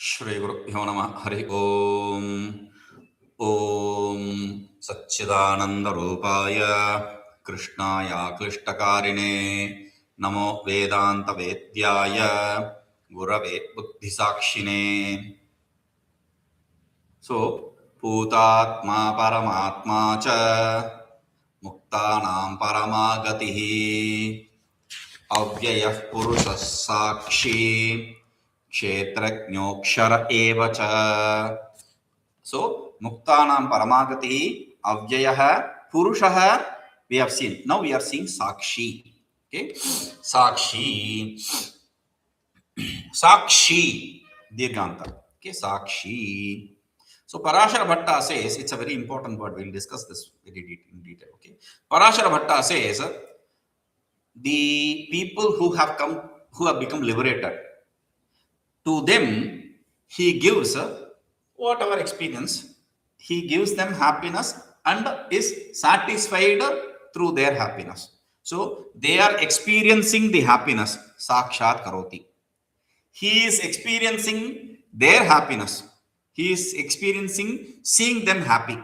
श्रीगुरुभ्यो नमः हरि ओम् ॐ सच्चिदानन्दरूपाय कृष्णाय क्लिष्टकारिणे नमो वेदान्तवेद्याय गुरवे बुद्धिसाक्षिणे पूतात्मा परमात्मा च मुक्तानां परमागतिः अव्ययः पुरुषः साक्षी kṣetrajñoksara eva ca. So muktanam paramagati avyayah purushaha we have seen. Now we are seeing sākṣī. Okay, sākṣī, sākṣī dirghanta. Okay, sākṣī. So Parashara Bhatta says, it's a very important word. We'll discuss this very in detail. Okay, Parashara Bhatta says the people who have become liberated, to them, he gives whatever experience, he gives them happiness and is satisfied through their happiness. So, they are experiencing the happiness, sākṣāt karoti. He is experiencing their happiness. He is experiencing seeing them happy.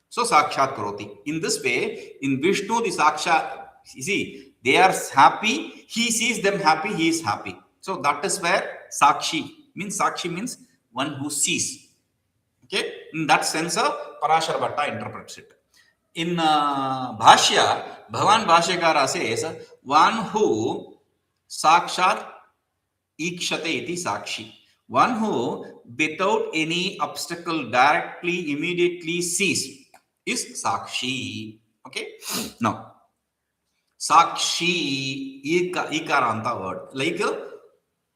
So, sākṣāt karoti. In this way, in Vishnu, the sākṣāt, you see, they are happy, he sees them happy, he is happy. So that is where sākṣī means one who sees. Okay, in that sense, Parashara Bhatta interprets it. In Bhashya, Bhagavan Bhashyakara says, one who sākṣāt īkṣate iti sākṣī. One who without any obstacle directly, immediately sees is sākṣī. Okay, now sākṣī, ikaranta word, like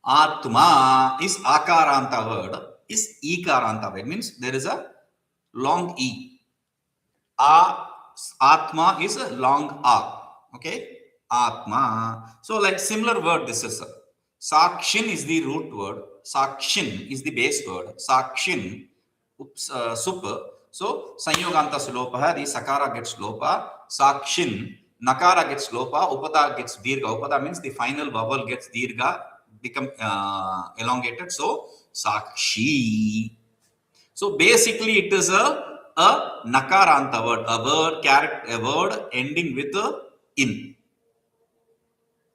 ātma is ākāranta word, is īkāranta word, means there is a long e. Ātma is a long a. Okay, ātma. So like similar word, this is sākṣin is the root word, sākṣin is the base word, sākṣin sup. So sanyoganta slopa, the sakara gets slopa, sākṣin, nakara gets slopa, upada gets dirgha. Upada means the final vowel gets dirgha, become elongated. So sākṣī. So basically it is a nakaranta word, a word ending with a in.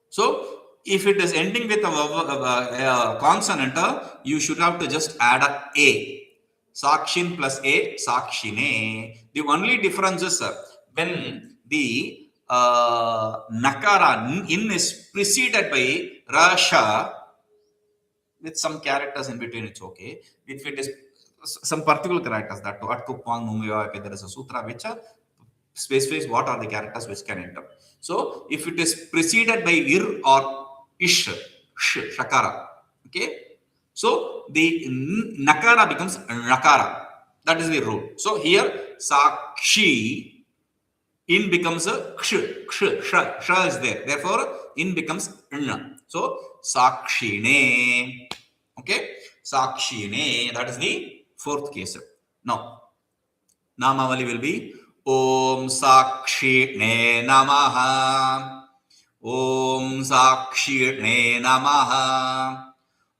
So if it is ending with a consonant, you should have to just add a. Sākṣin plus a, sākṣine. The only difference is when the nakara in is preceded by rasha with some characters in between, it's okay. If it is some particular characters, that there is a sutra which specifies what are the characters which can enter. So if it is preceded by ir or ish, shakara, okay, so the nakara becomes nakara. That is the rule. So here sākṣī, in becomes a sha is there. Therefore, in becomes n. So sākṣine. Okay, sākṣine. That is the fourth case. Now, namavali will be Om Sākṣine Namaha. Om Sākṣine Namaha.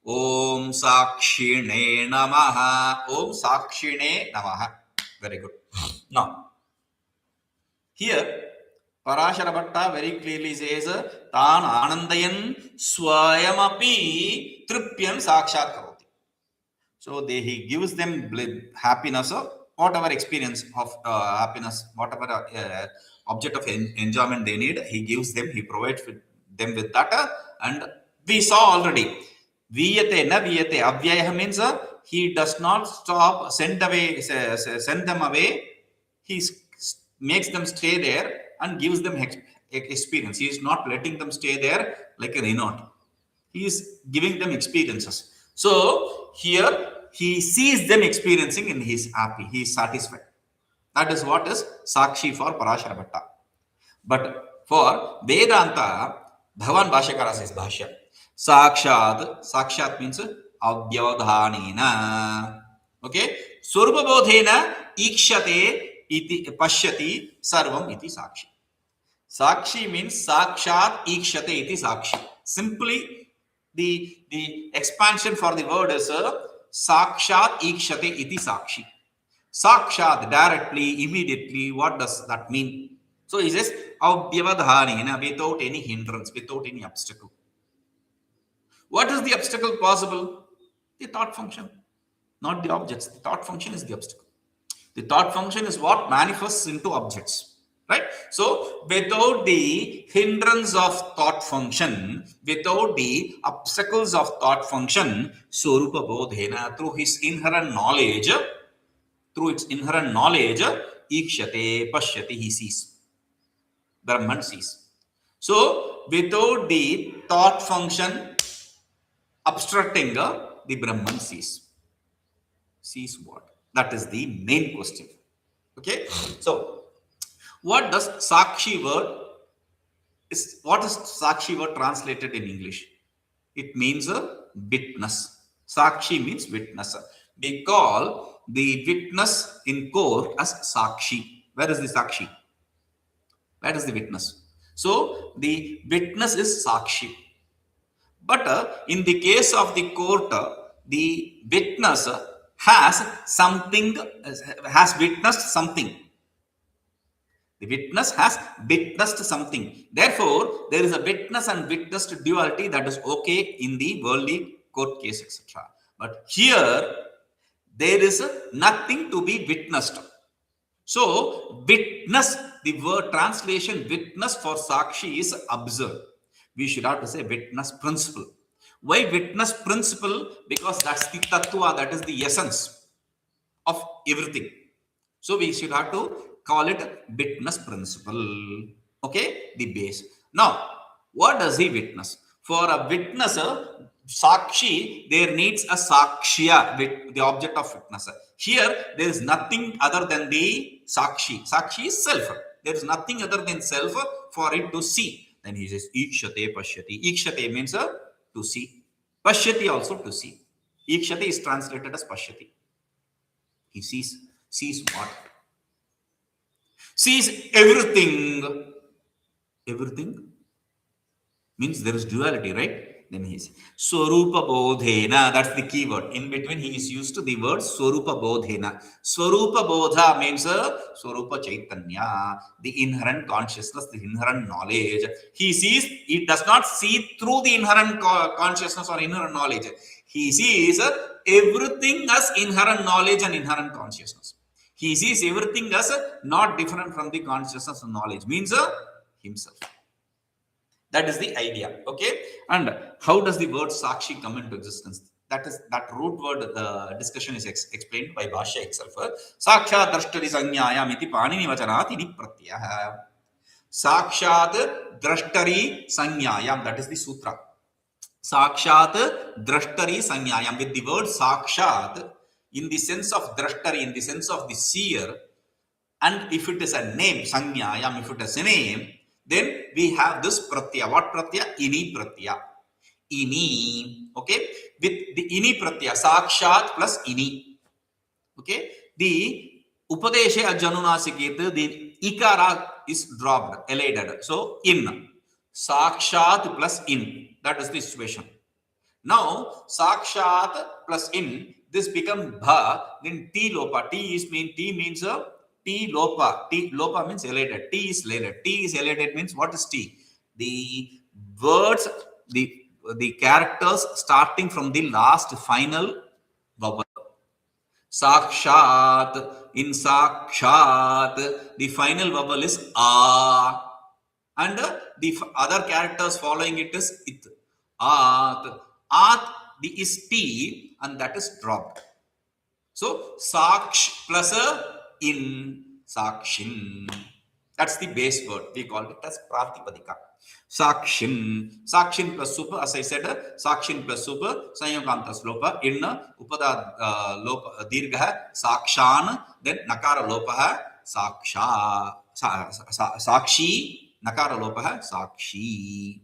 Om Sākṣine Namaha. Om Sākṣine Namaha. Very good. Now, here, Parashara Bhatta very clearly says, Tān Anandayan Swayamapi Tripyam Sākṣāt Karoti. So he gives them happiness, whatever experience of happiness, whatever object of enjoyment they need, he gives them, he provides them with that. And we saw already, viyate na viyate, avyayah means he does not stop, send them away, he makes them stay there and gives them experience. He is not letting them stay there like a renot. He is giving them experiences. So here he sees them experiencing and he is happy. He is satisfied. That is what is Sākṣī for Parashara Bhatta. But for Vedanta, Bhagavan Bhashyakara says Bhashya. Sākṣāt means avyavadhānena. Okay? Svarūpabodhena īkṣate iti paśyati sarvamiti sākṣī. Sākṣī means sākṣāt īkṣate iti sākṣī. Simply, the expansion for the word is Sakshat īkṣate iti sākṣī. Sakshat, directly, immediately. What does that mean? So he says, vyavadhānena, without any hindrance, without any obstacle. What is the obstacle possible? The thought function, not the objects. The thought function is the obstacle. The thought function is what manifests into objects, right? So without the hindrance of thought function, without the obstacles of thought function, svarūpabodhena, through its inherent knowledge, īkṣate, paśyati, he sees. Brahman sees. So without the thought function obstructing, the Brahman sees. Sees what? That is the main question. Okay. So what does sākṣī word is? What is sākṣī word translated in English? It means a witness. Sākṣī means witness. We call the witness in court as sākṣī. Where is the sākṣī? Where is the witness? So the witness is sākṣī. But in the case of the court, the witness has witnessed something. The witness has witnessed something. Therefore, there is a witness and witnessed duality that is okay in the worldly court case, etc. But here, there is nothing to be witnessed. So, witness, the word translation witness for Sākṣī is observed. We should have to say witness principle. Why witness principle? Because that's the tattva, that is the essence of everything. So we should have to call it witness principle. Okay, the base. Now, what does he witness? For a witnesser, Sākṣī, there needs a sākṣya, the object of witness. Here, there is nothing other than the Sākṣī. Sākṣī is self. There is nothing other than self for it to see. Then he says, īkṣate, paśyati. Īkṣate means to see. Paśyati also to see. Īkṣate is translated as paśyati. He sees. Sees what? Sees everything. Everything means there is duality, right? Then he is svarūpabodhena. That's the key word. In between, he is used to the word svarūpabodhena. Svarūpabodha means svarūpa chaitanya, the inherent consciousness, the inherent knowledge. He sees, he does not see through the inherent consciousness or inherent knowledge. He sees everything as inherent knowledge and inherent consciousness. He sees everything as not different from the consciousness and knowledge. Means himself. That is the idea. Okay. And how does the word Sākṣī come into existence? That root word discussion is explained by Bhashya itself. sākṣāddaṣṭari saṃjñāyām iti pāṇinivacanādinipratyayaḥ. sākṣāddaṣṭari saṃjñāyām. That is the sutra. sākṣāddaṣṭari saṃjñāyām. With the word sākṣāt, in the sense of drashtari, in the sense of the seer, and if it is a name, saṃjñāyām, if it is a name, then we have this pratyaya. What pratyaya? Ini pratyaya. Ini. Okay. With the ini pratyaya, sākṣāt plus ini. Okay. The upadeshe ajanunasiketa, the ikara is dropped, elided. So in. Sākṣāt plus in. That is the situation. Now, sākṣāt plus in, this becomes bha, then ti lopa. T means T lopa. T lopa means elided. T is elided. T is elided means what is T? The words, the characters starting from the last final vowel. Sākṣāt. In sākṣāt, the final vowel is a, and the other characters following it is it. At. At, the is T, and that is dropped. So sākṣ plus in, sākṣin. That's the base word. We call it as pratipadika. Sākṣin. Sākṣin plus super, as I said, sākṣin plus super, sanyamkantas lopa, in upada lopa dirgha, sākṣān, then nakara lopa, sākṣā, sākṣī, nakara lopa, sākṣī.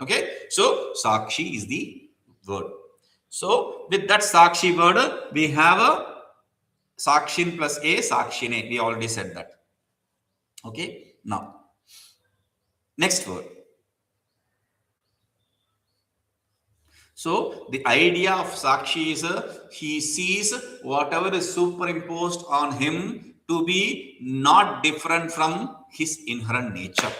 Okay, so sākṣī is the word. So with that sākṣī word, we have a sākṣin plus a, sākṣine. We already said that. Okay, now next word. So the idea of Sākṣī is he sees whatever is superimposed on him to be not different from his inherent nature.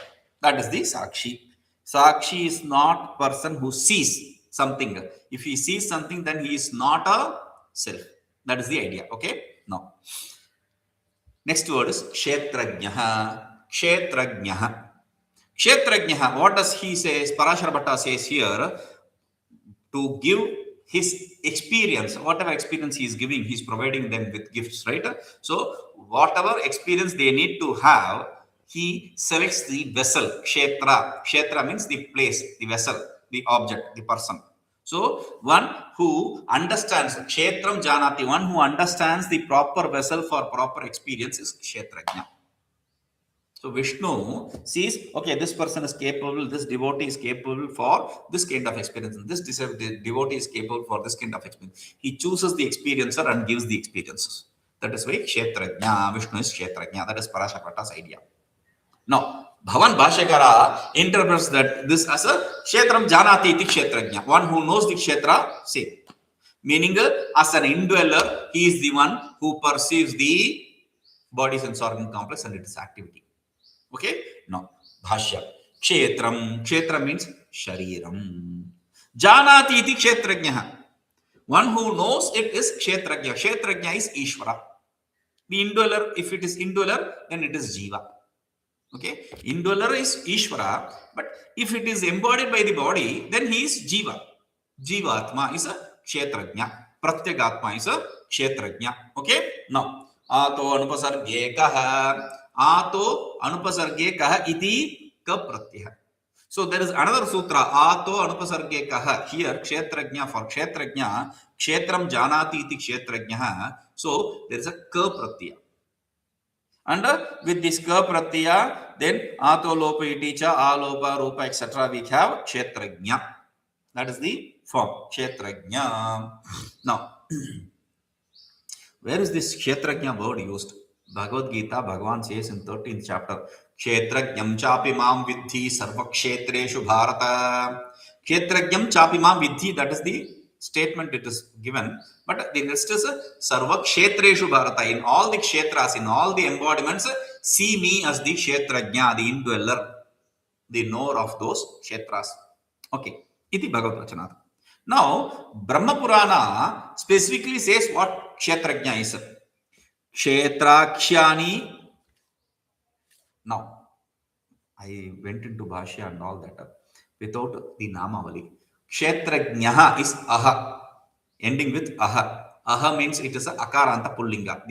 That is the Sākṣī. Sākṣī is not person who sees something. If he sees something, then he is not a self. That is the idea. Okay. Now, next word is kṣetrajñaḥ. Kṣetrajñaḥ. Kṣetrajñaḥ. What does he say? Parashara Bhatta says here, to give his experience, whatever experience he is giving, he is providing them with gifts, right? So, whatever experience they need to have, he selects the vessel, kshetra. Kshetra means the place, the vessel, the object, the person. So, one who understands, kṣetraṃ jānātīti, one who understands the proper vessel for proper experience is kṣetrajña. So Vishnu sees, okay, this person is capable, this devotee is capable for this kind of experience, and this devotee is capable for this kind of experience. He chooses the experiencer and gives the experiences. That is why kṣetrajña, Vishnu is kṣetrajña. That is Parashara Bhatta's idea. Now, Bhavan Bhāṣyakara interprets that this as a kṣetraṃ jānātīti kṣetrajña, one who knows the kshetra, say. Meaning, as an indweller, he is the one who perceives the body sense organ complex and its activity. Okay, now bhashya. Kṣetraṃ. Kṣetra means śarīraṃ. Jānātīti kṣetrajñaḥ. One who knows it is kṣetrajña. Kṣetrajña is Ishvara. The indweller, if it is indweller, then it is Jiva. Okay, indweller is Ishvara, but if it is embodied by the body, then he is Jiva. Jīvātmā is a kṣetrajña. Pratyagātmā is a kṣetrajña. Okay, now āto'nupasarge kaha. āto'nupasarge kaha iti kapratyayaḥ. So there is another sutra, āto'nupasarge kaha. Here kṣetrajña for kṣetrajña, kṣetraṃ jānātīti kṣetrajñaḥ. So there is a kapratyaya. And with this kapratyaya, then āto lopa iti cha, alopa, rupa, etc. we have kṣetrajña. That is the form, kṣetrajña. Now, where is this kṣetrajña word used? Bhagavad Gītā, Bhagavan says in 13th chapter, kṣetrajñam cāpi māṃ viddhi sarvakshetreshu bhārata. Kṣetrajñam cāpi māṃ viddhi, that is the statement it is given. But the rest is sarvakshetreshu bhārata. In all the kshetras, in all the embodiments, see me as the kṣetrajña, the indweller, the knower of those kshetras. Okay, iti bhagavadvacanāt. Now, Brahma Purana specifically says what kṣetrajña is. Kṣetraṃ. Now, I went into Bhashya and all that without the Namavali. Kṣetrajñaḥ is aha, ending with aha. Aha means it is a akaranta pullinga,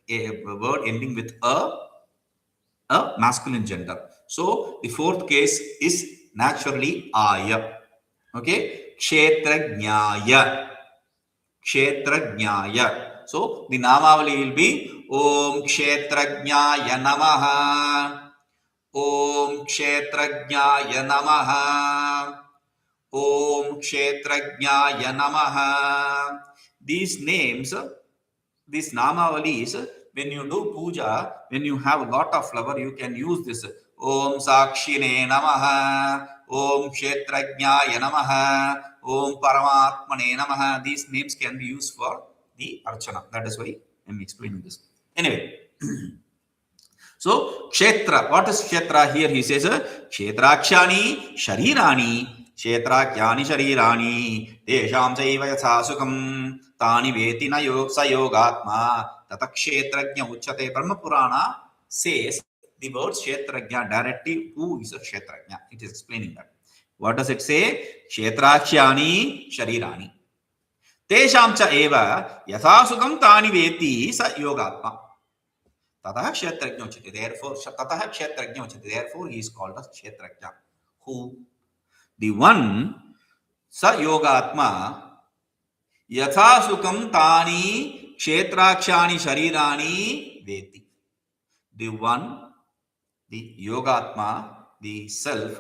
the word ending with a masculine gender. So, the fourth case is naturally aya. Okay, kṣetrajñāya. Kṣetrajñāya. So, the Namavali will be Om kṣetrajñāya namaha. Om kṣetrajñāya namaha. Om kṣetrajñāya namaha. These names, these Namavalis, when you do puja, when you have a lot of flower, you can use this. Om sākṣine namaha. Om kṣetrajñāya namaha. Om paramatmane namaha. These names can be used for the archana. That is why I am explaining this. Anyway, so kshetra. What is kshetra? Here he says, kṣetrākṣāni śarīrāṇi. Kṣetrajñāni śarīrāṇi. Tēṣāṃ caiva yathāsukam. Tāni vetti na yogātmā. Tataḥ kṣetrajña ucyate. Brahma Purana says the word kṣetrajña directly. Who is a kṣetrajña? It is explaining that. What does it say? Kṣetrākṣāni śarīrāṇi. Tēṣāṃ ca eva yathāsukam tāni vetti sa yogātmā. Tataḥ kṣetrajña ucyate. Therefore, tataḥ kṣetrajña ucyate. Therefore, he is called as kṣetrajña. Who? The one sa yogātmā yathāsukam tāni kṣetrākṣāni śarīrāṇi vetti. The one, the yogātmā, the self,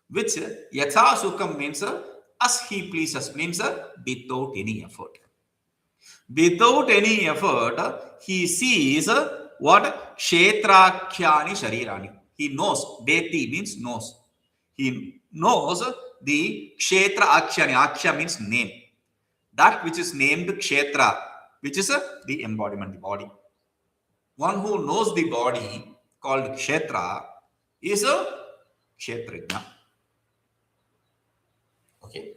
which yathāsukam means as he pleases, means without any effort. Without any effort, he sees what? Kṣetrajñaṃ śarīrāṇi. He knows. Vetti means knows. He knows the kshetra akshani. Aksha means name. That which is named kshetra, which is the embodiment, the body. One who knows the body, called kṣetra, is a kṣetrajña. Okay.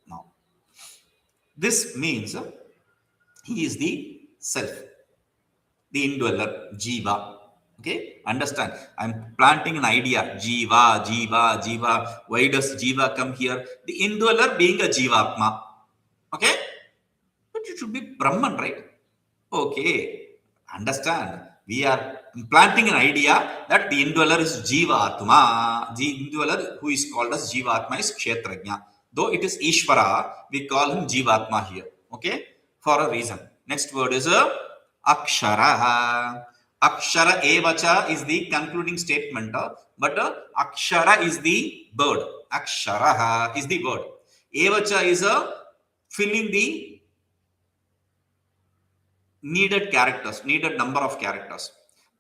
Now, this means he is the self, the indweller, jiva. Okay, understand? I'm planting an idea. Jiva, jiva, jiva. Why does jiva come here? The indweller being a jīvātmā. Okay, but it should be Brahman, right? Okay, understand? We are planting an idea that the indweller is jīvātmā. The indweller who is called as jīvātmā is kṣetrajña. Though it is Ishvara, we call him jīvātmā here. Okay, for a reason. Next word is akshara. Akshara evacha is the concluding statement, but akshara is the word. Akshara is the word. Evacha is filling the needed characters, needed number of characters.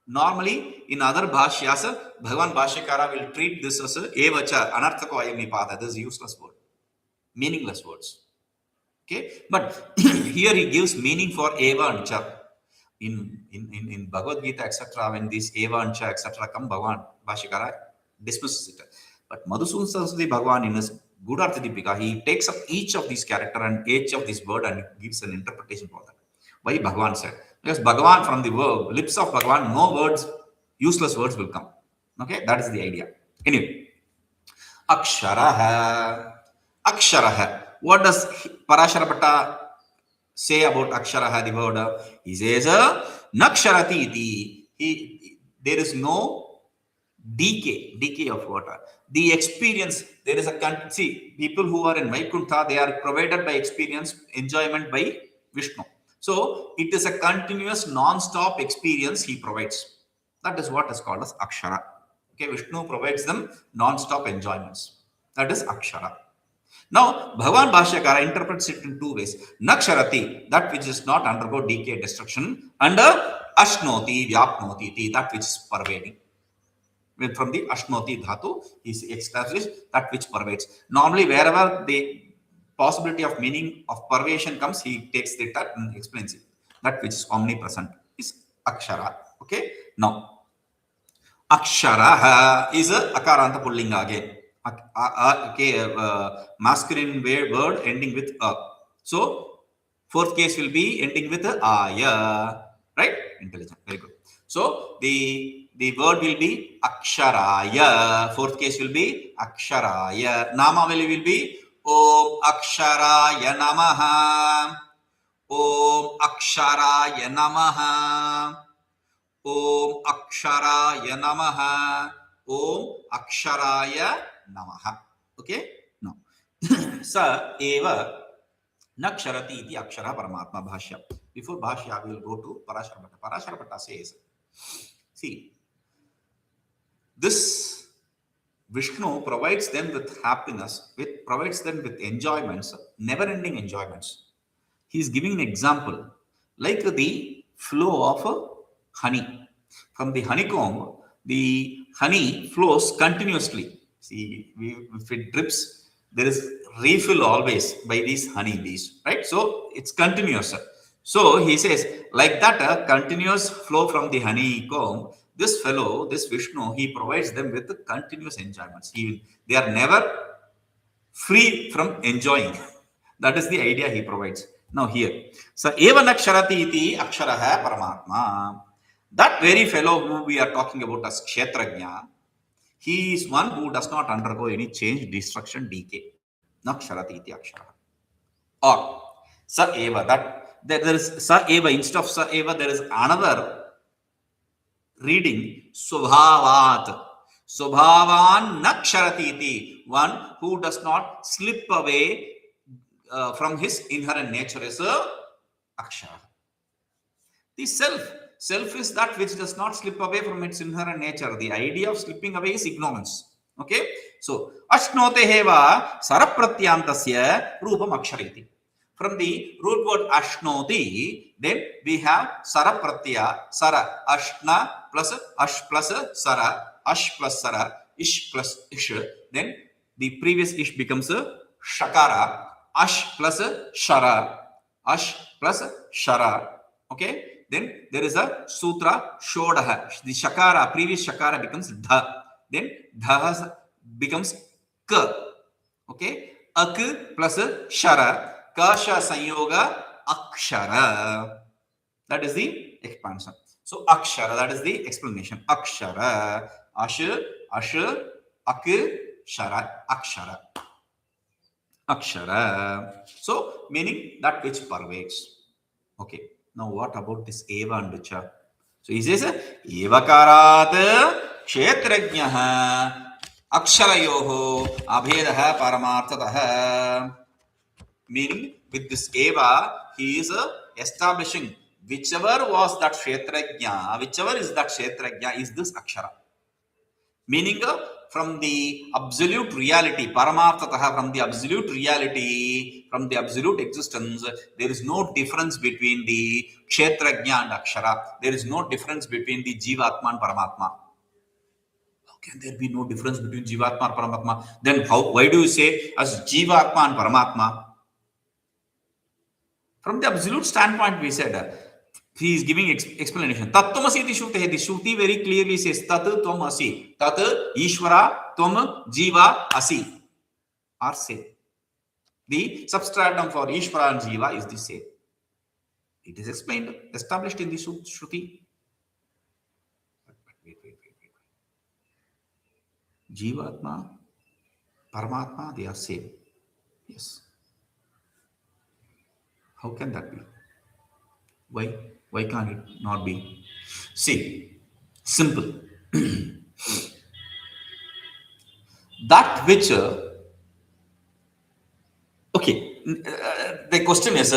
Normally, in other bhashyas, Bhagavan Bhashyakara will treat this as evacha, anarthako ayam. This is useless word, meaningless words. Okay, but here he gives meaning for eva and cha. In Bhagavad Gītā, etc., when these eva and cha, etc., come, Bhagavan Bhashyakara dismisses it. But Madhusudan Saraswati Bhagavan, in his Good Artha Deepika, he takes up each of these character and each of this word and gives an interpretation for that. Why Bhagavan said? Because Bhagavan, from the lips of Bhagavan, no words, useless words will come. Okay, that is the idea. Anyway, aksharaha. Aksharaha. What does Parashara Bhatta say about aksharaha, the word? He says, jānātīti. There is no decay of water. The experience, there is a, see, people who are in Vaikuntha, they are provided by experience, enjoyment by Vishnu. So, it is a continuous, non-stop experience he provides. That is what is called as akshara. Okay, Vishnu provides them non-stop enjoyments. That is akshara. Now, Bhagavan Bhashyakara interprets it in two ways. Naksharati, that which is not undergo decay, destruction, and ashnoti, vyapnoti, that which is pervading. From the ashnoti dhatu, he established that which pervades. Normally, wherever the possibility of meaning of pervasion comes, he takes it and explains it. That which is omnipresent is akshara. Okay. Now, akshara is a akaranta pullinga again. Okay, masculine word ending with a. So, fourth case will be ending with aya. Right? Intelligent. Very good. So, the word will be aksharaya. Fourth case will be aksharaya. Namavali will be Om Aksharaya Namaha. Om Aksharaya Namaha. Om Aksharaya Namaha. Om Aksharaya Namaha. Okay? No. Sa eva naksharati iti akshara paramatma bhashya. Before bhashya, we will go to Parashara Bhatta. Parashara Bhatta says, see, this Vishnu provides them with happiness, provides them with enjoyments, never-ending enjoyments. He is giving an example, like the flow of honey. From the honeycomb, the honey flows continuously. See, if it drips, there is refill always by these honey bees, right? So, it's continuous. So, he says, like that, a continuous flow from the honeycomb, this fellow, this Vishnu, he provides them with continuous enjoyments. They are never free from enjoying. That is the idea he provides. Now here, so eva naksharati iti aksharaha paramatma. That very fellow who we are talking about as kṣetrajña, he is one who does not undergo any change, destruction, decay. Naksharati iti aksharaha. Or sa eva, that there is sa eva, instead of sa eva, there is another reading subhavat. Subhavan naksharati iti. One who does not slip away from his inherent nature is akshara. The self is that which does not slip away from its inherent nature. The idea of slipping away is ignorance. Okay. So, ashnote heva sarapratyantasya rupam akshariti. From the root word ashnoti, then we have sarapratya, sara, ashna plus ash plus sara, ash plus sara, ish plus ish. Then the previous ish becomes a shakara. Ash plus a shara. Ash plus a shara. Okay. Then there is a sutra shodaha. The shakara, previous shakara becomes dha. Then dha becomes ka. Okay. Ak plus a shara. Kasha sanyoga akshara. That is the expansion. So akshara, that is the explanation. Akshara. Ash, ak, shara, akshara. Akshara. So meaning that which pervades. Okay. Now what about this eva and cha? So he says evakarat kṣetrajñaḥ aksharayoho abhedah paramarthatah. Meaning with this eva, he is establishing whichever was that kṣetrajña, whichever is that kṣetrajña is this akshara. Meaning from the absolute reality, paramarthatah, from the absolute reality, from the absolute existence, there is no difference between the kṣetrajña and akshara. There is no difference between the jīvātmā and paramatma. How can there be no difference between jīvātmā and paramatma? Then why do you say as jīvātmā and paramatma? From the absolute standpoint, we said, he is giving explanation. Tattvamasi iti shrutehi. The Shruti very clearly says, Tat tvam asi. Tat Ishvara tvam jiva asi. Are same. The substratum for Ishvara and jiva is the same. It is explained, established in the Shruti. Wait. Jīvātmā, Paramatma, they are same. Yes. How can that be? Why? Why can't it not be? See, simple. That which, okay, the question is,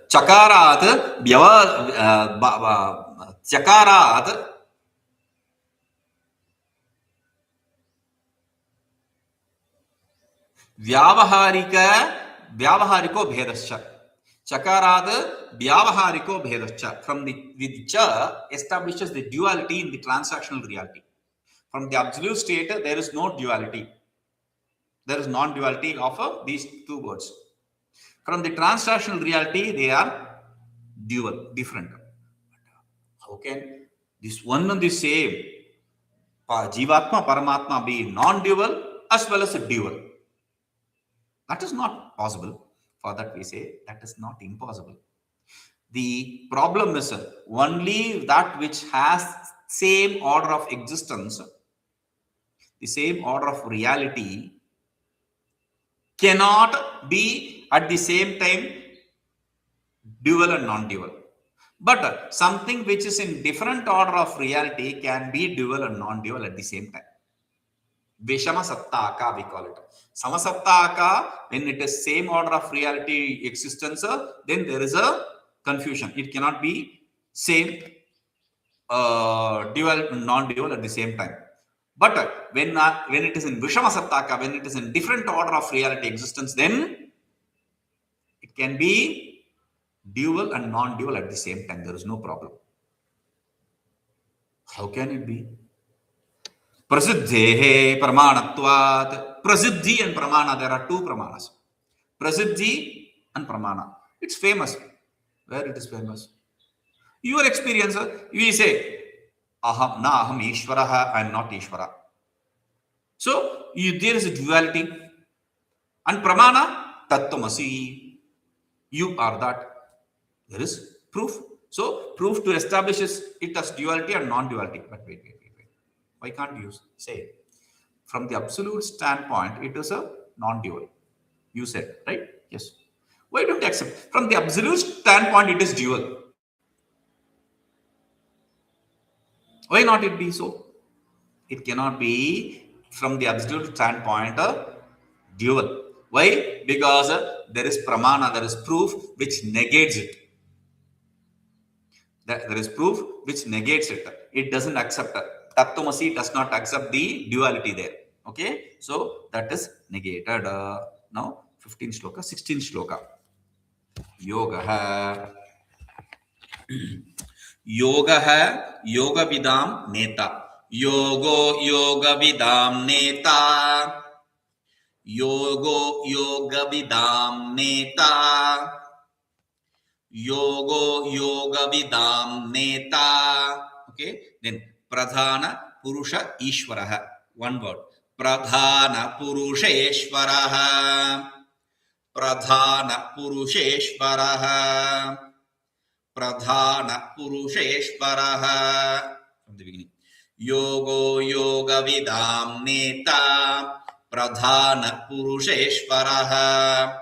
chakarat vyavahariko bhedascha. Chakarat vyavahariko bhedascha. From the with cha establishes the duality in the transactional reality. From the absolute state, there is no duality. There is non-duality of these two words. From the transactional reality, they are dual, different. How can this one and the same Jīvātmā, Paramatma be non-dual as well as a dual? That is not possible. For that we say that is not impossible. The problem is only that which has same order of existence, the same order of reality, cannot be at the same time dual and non-dual. But something which is in different order of reality can be dual and non-dual at the same time. Vishama sattaka, we call it. Samasattaka, when it is same order of reality existence, then there is a confusion. It cannot be same dual and non-dual at the same time. But when it is in Vishama sattaka, when it is in different order of reality existence, then it can be dual and non-dual at the same time. There is no problem. How can it be? Prasiddhehe pramanatvat. Prasiddhi and pramana, there are two pramanas. Prasiddhi and pramana. It's famous. Where it is famous? Your experience, we say, aham na aham Ishvaraha, I am not Ishvara. So, there is a duality. And pramana, tattvamasi. You are that. There is proof. So, proof to establish it as duality and non-duality. But wait. Why can't you say? From the absolute standpoint, it is a non-dual. You said, right? Yes. Why don't you accept? From the absolute standpoint, it is dual. Why not it be so? It cannot be from the absolute standpoint dual. Why? Because there is pramana, there is proof which negates it. There is proof which negates it. It doesn't accept it. Tattvamasi does not accept the duality there. Okay, so that is negated. Now 15 shloka, 16 shloka. Yoga yoga vidam neta. Yogo yoga vidam neta. yogo yoga vidam neta, yogo yoga vidam neta. Okay, then pradhana purusha ishvaraha, one word, pradhana purusheshvaraha, pradhana purusheshvaraha, pradhana purusheshvaraha. From the beginning, yogo yoga vidam neta, pradhana purusheshvaraha,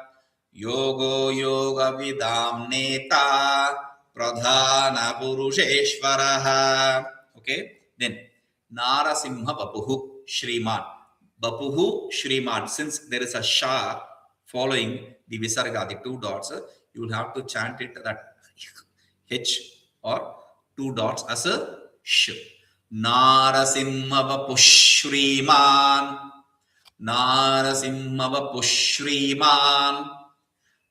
yogo yoga vidam neta, pradhana purusheshvaraha. Okay, then Narasimha Bapuhu Shriman. Bapuhu Shriman. Since there is a sha following the visarga, the two dots, you will have to chant it that H or two dots as a sh. Narasimha Bapuh Shriman. Narasimha Bapuh Shriman.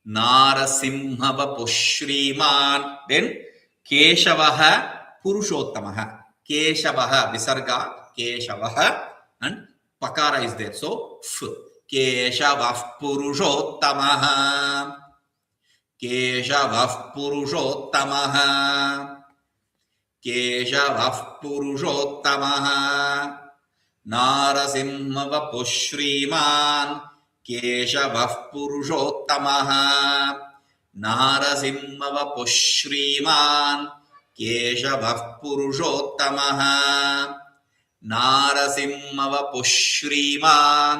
Narasimha Bapuh Shriman. Then Keshavaha Purushottamah. Keshavaha, visarga, Keshavaha, and pakara is there. So, f. Keshavah Purushottamah. Keshavah Purushottamah. Keshavah Purushottamah. Narasimha Bapuh Shriman. Keshavah Purushottamah. Narasimha Bapuh Shriman. Keshavah Purushottamah. Narasimha Bapuh Shriman.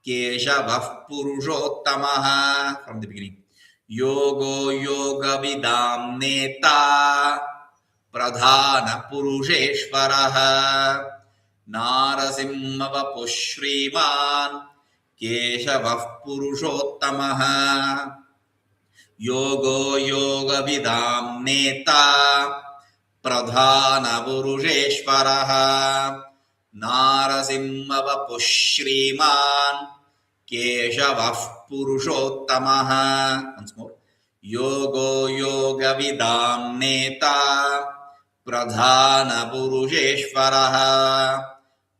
Keshavah Purushottamah. From the beginning. Yogo yoga vidam neta, pradhana purusheshvaraha, Narasimha Bapuh Shriman. Keshavah Purushottamah. Yogo yoga vidam neta, pradhana purusheshvaraha, Narasimha Bapuh Shriman. Keshavah Purushottamah. Once more. Yogo yoga vidam neta, pradhana purusheshvaraha,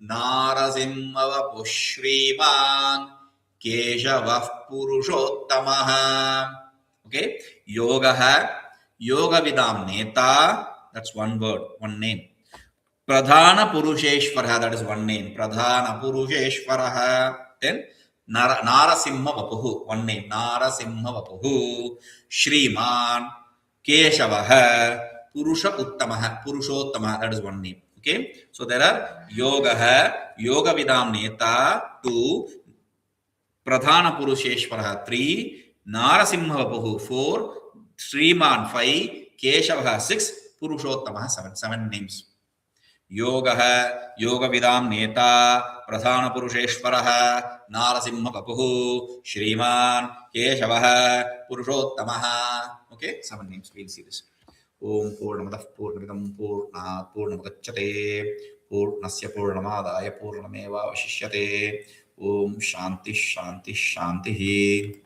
Narasimha Bapuh Shriman. Keshavah Purushottamah. Okay, yoga vidam neta, that's one word, one name. Pradhana purusheshvaraha, that is one name. Pradhana purusheshvaraha. Then Narasimha Bapuh, one name. Narasimha Bapuh Shriman. Keshavaha Purusha Uttamaha, Purushottamah, that is one name. Okay, so there are yoga vidam neta, 2, Pradhana Purusheshvaraha, 3, Narasimha Bapuh, 4, Shriman, 5, Keshavaha, 6, Purushottamah, 7 names. Yoga vidam neta, pradhana purusheshvaraha, Narasimha Bapuh Shriman. Keshavaha Purushottamah. Okay, 7 names. We'll see this. Om Purnamadah Purnamidam Purnat Purnamudachyate Purnasya Purnamadaya Purnameva Vashishyate. Om Shanti Shanti Shanti.